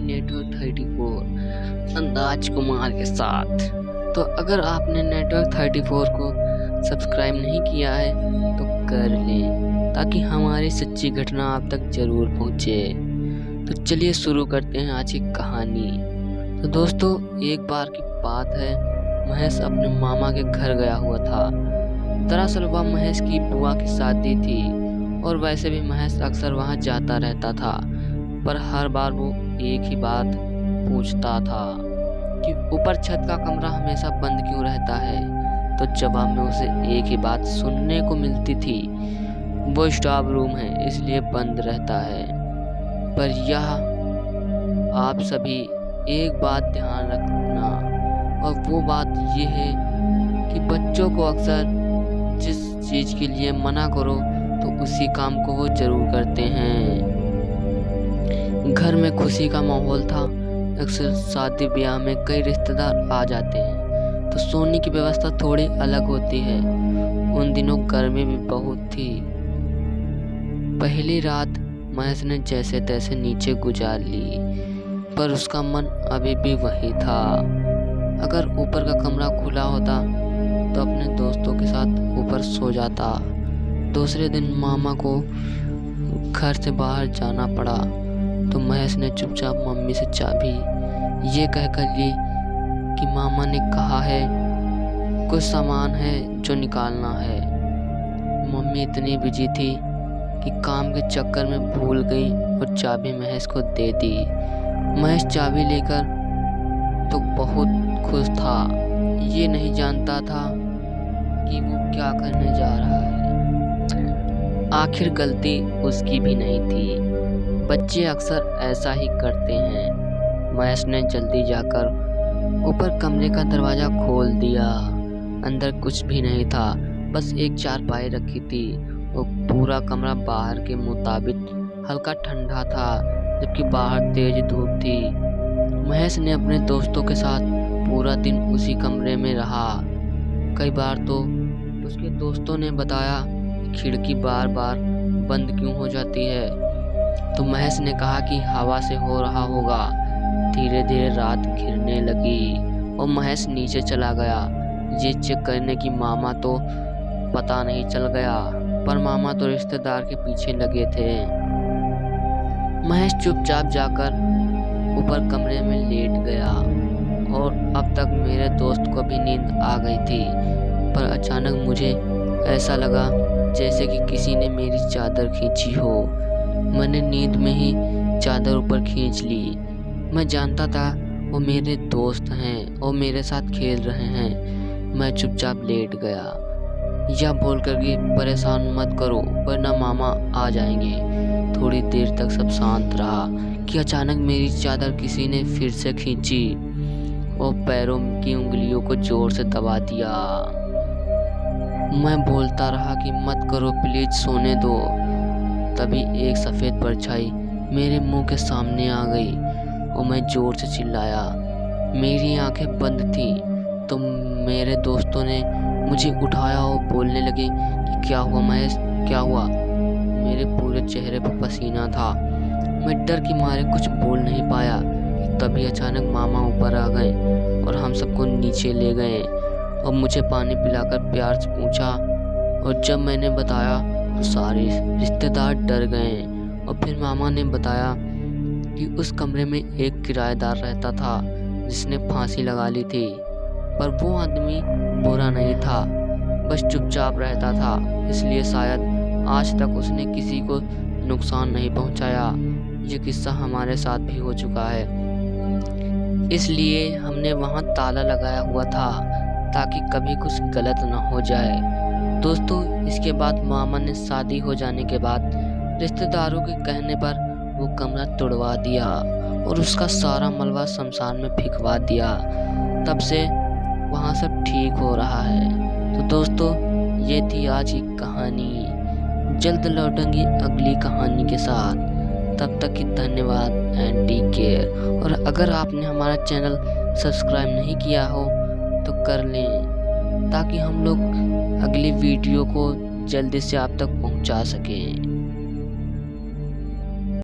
Network 34 अंदाज कुमार के साथ। तो अगर आपने नेटवर्क 34 को सब्सक्राइब नहीं किया है तो कर लें, ताकि हमारी सच्ची घटना आप तक जरूर पहुंचे। तो चलिए शुरू करते हैं आज की कहानी। तो दोस्तों, एक बार की बात है, महेश अपने मामा के घर गया हुआ था। दरअसल वह महेश की बुआ की शादी थी और वैसे भी महेश अक्सर वहां जाता रहता था, पर हर बार वो एक ही बात पूछता था कि ऊपर छत का कमरा हमेशा बंद क्यों रहता है। तो जवाब में उसे एक ही बात सुनने को मिलती थी, वो स्टाफ रूम है इसलिए बंद रहता है। पर यह आप सभी एक बात ध्यान रखना, और वो बात ये है कि बच्चों को अक्सर जिस चीज के लिए मना करो तो उसी काम को वो जरूर करते हैं। घर में खुशी का माहौल था। अक्सर शादी ब्याह में कई रिश्तेदार आ जाते हैं, तो सोने की व्यवस्था थोड़ी अलग होती है। उन दिनों गर्मी भी बहुत थी। पहली रात महेश ने जैसे तैसे नीचे गुजार ली, पर उसका मन अभी भी वही था। अगर ऊपर का कमरा खुला होता तो अपने दोस्तों के साथ ऊपर सो जाता। दूसरे दिन मामा को घर से बाहर जाना पड़ा, तो महेश ने चुपचाप मम्मी से चाबी ये कहकर ली कि मामा ने कहा है कुछ सामान है जो निकालना है। मम्मी इतनी बिजी थी कि काम के चक्कर में भूल गई और चाबी महेश को दे दी। महेश चाबी लेकर तो बहुत खुश था, ये नहीं जानता था कि वो क्या करने जा रहा है। आखिर गलती उसकी भी नहीं थी, बच्चे अक्सर ऐसा ही करते हैं। महेश ने जल्दी जाकर ऊपर कमरे का दरवाजा खोल दिया। अंदर कुछ भी नहीं था, बस एक चारपाई रखी थी। वो पूरा कमरा बाहर के मुताबिक हल्का ठंडा था, जबकि बाहर तेज धूप थी। महेश ने अपने दोस्तों के साथ पूरा दिन उसी कमरे में रहा। कई बार तो उसके दोस्तों ने बताया कि खिड़की बार बार बंद क्यों हो जाती है, तो महेश ने कहा कि हवा से हो रहा होगा। धीरे धीरे रात घिरने लगी और महेश नीचे चला गया ये चेक करने की मामा तो पता नहीं चल गया, पर मामा तो रिश्तेदार के पीछे लगे थे। महेश चुपचाप जाकर ऊपर कमरे में लेट गया और अब तक मेरे दोस्त को भी नींद आ गई थी, पर अचानक मुझे ऐसा लगा जैसे कि किसी ने मेरी चादर खींची हो। मैंने नींद में ही चादर ऊपर खींच ली। मैं जानता था वो मेरे दोस्त हैं और मेरे साथ खेल रहे हैं। मैं चुपचाप लेट गया, यह बोलकर कि परेशान मत करो वरना मामा आ जाएंगे। थोड़ी देर तक सब शांत रहा कि अचानक मेरी चादर किसी ने फिर से खींची और पैरों की उंगलियों को जोर से दबा दिया। मैं बोलता रहा कि मत करो प्लीज, सोने दो। तभी एक सफेद परछाई मेरे मुंह के सामने आ गई और मैं जोर से चिल्लाया। मेरी आंखें बंद थीं, तो मेरे दोस्तों ने मुझे उठाया और बोलने लगे कि क्या हुआ महेश, क्या हुआ। मेरे पूरे चेहरे पर पसीना था। मैं डर के मारे कुछ बोल नहीं पाया। तभी अचानक मामा ऊपर आ गए और हम सबको नीचे ले गए और मुझे पानी पिलाकर प्यार से पूछा। और जब मैंने बताया तो सारे रिश्तेदार डर गए। और फिर मामा ने बताया कि उस कमरे में एक किराएदार रहता था जिसने फांसी लगा ली थी, पर वो आदमी बुरा नहीं था, बस चुपचाप रहता था, इसलिए शायद आज तक उसने किसी को नुकसान नहीं पहुंचाया। ये किस्सा हमारे साथ भी हो चुका है, इसलिए हमने वहां ताला लगाया हुआ था ताकि कभी कुछ गलत ना हो जाए। दोस्तों, इसके बाद मामा ने शादी हो जाने के बाद रिश्तेदारों के कहने पर वो कमरा तोड़वा दिया और उसका सारा मलबा शमशान में फेंकवा दिया। तब से वहाँ सब ठीक हो रहा है। तो दोस्तों, ये थी आज की कहानी। जल्द लौटेंगे अगली कहानी के साथ। तब तक की धन्यवाद एंड टेक केयर। और अगर आपने हमारा चैनल सब्सक्राइब नहीं किया हो तो कर लें, ताकि हम लोग अगली वीडियो को जल्दी से आप तक पहुंचा सकें।